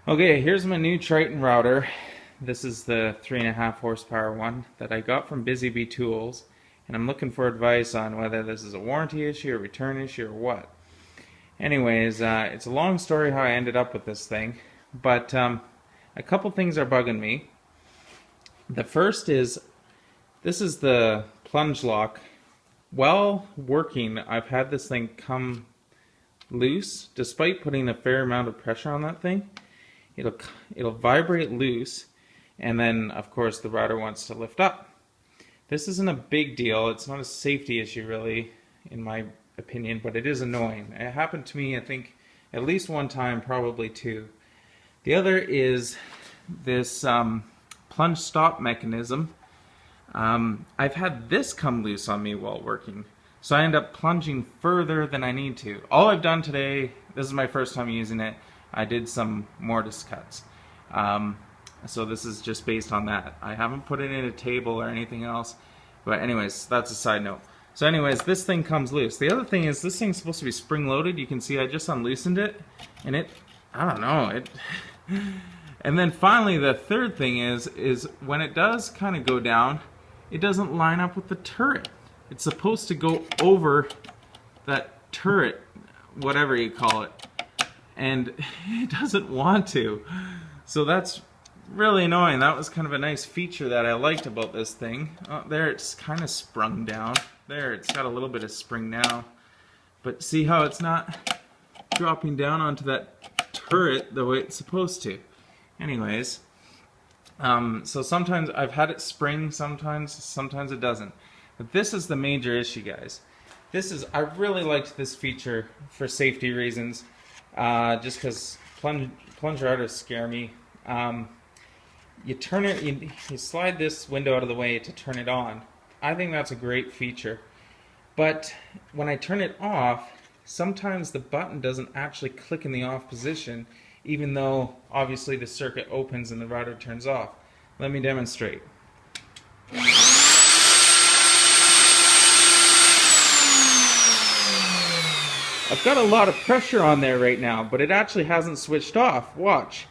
Okay, here's my new Triton router. This is the 3.5 horsepower one that I got from Busy Bee Tools, and I'm looking for advice on whether this is a warranty issue, a return issue, or what. Anyways, it's a long story how I ended up with this thing, but a couple things are bugging me. The first is this is the plunge lock. While working, I've had this thing come loose, despite putting a fair amount of pressure on that thing. It'll vibrate loose, and then of course the router wants to lift up. This isn't a big deal. It's not a safety issue really, in my opinion, but it is annoying. It happened to me, I think, at least one time, probably two. The other is this plunge stop mechanism. I've had this come loose on me while working, so I end up plunging further than I need to. All I've done today, this is my first time using it, I did some mortise cuts. So this is just based on that. I haven't put it in a table or anything else, but anyways, that's a side note. So anyways, this thing comes loose. The other thing is this thing's supposed to be spring-loaded. You can see I just unloosened it, and I don't know, and then finally the third thing is when it does kind of go down, it doesn't line up with the turret. It's supposed to go over that turret, whatever you call it, and it doesn't want to. So that's really annoying. That was kind of a nice feature that I liked about this thing. There, it's kind of sprung down. There, it's got a little bit of spring now. But see how it's not dropping down onto that turret the way it's supposed to. Anyways, so sometimes I've had it spring, sometimes it doesn't. But this is the major issue, guys. I really liked this feature for safety reasons. Just because plunge routers scare me. You turn it, you slide this window out of the way to turn it on. I think that's a great feature. But when I turn it off, sometimes the button doesn't actually click in the off position, even though obviously the circuit opens and the router turns off. Let me demonstrate. I've got a lot of pressure on there right now, but it actually hasn't switched off. Watch.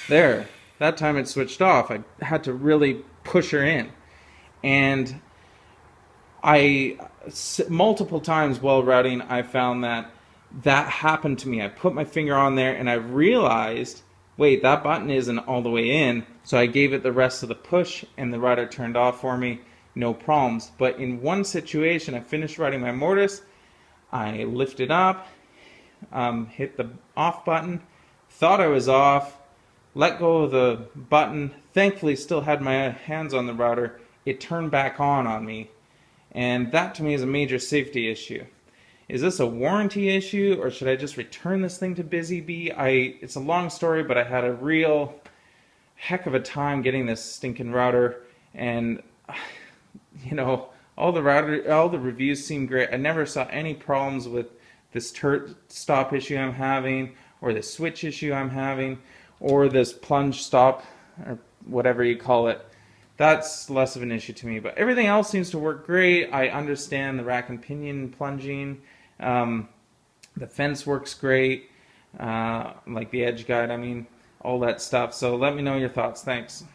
There. That time it switched off. I had to really push her in. And multiple times while routing, I found that happened to me. I put my finger on there and I realized, wait, that button isn't all the way in, so I gave it the rest of the push and the router turned off for me, no problems. But in one situation, I finished routing my mortise, I lifted up, hit the off button, thought I was off, let go of the button, thankfully still had my hands on the router, it turned back on me, and that to me is a major safety issue. Is this a warranty issue, or should I just return this thing to Busy Bee? It's a long story, but I had a real heck of a time getting this stinking router, and you know, all the reviews seem great. I never saw any problems with this turret stop issue I'm having, or the switch issue I'm having, or this plunge stop, or whatever you call it. That's less of an issue to me, but everything else seems to work great. I understand the rack and pinion plunging. The fence works great, like the edge guide, I mean, all that stuff. So let me know your thoughts. Thanks.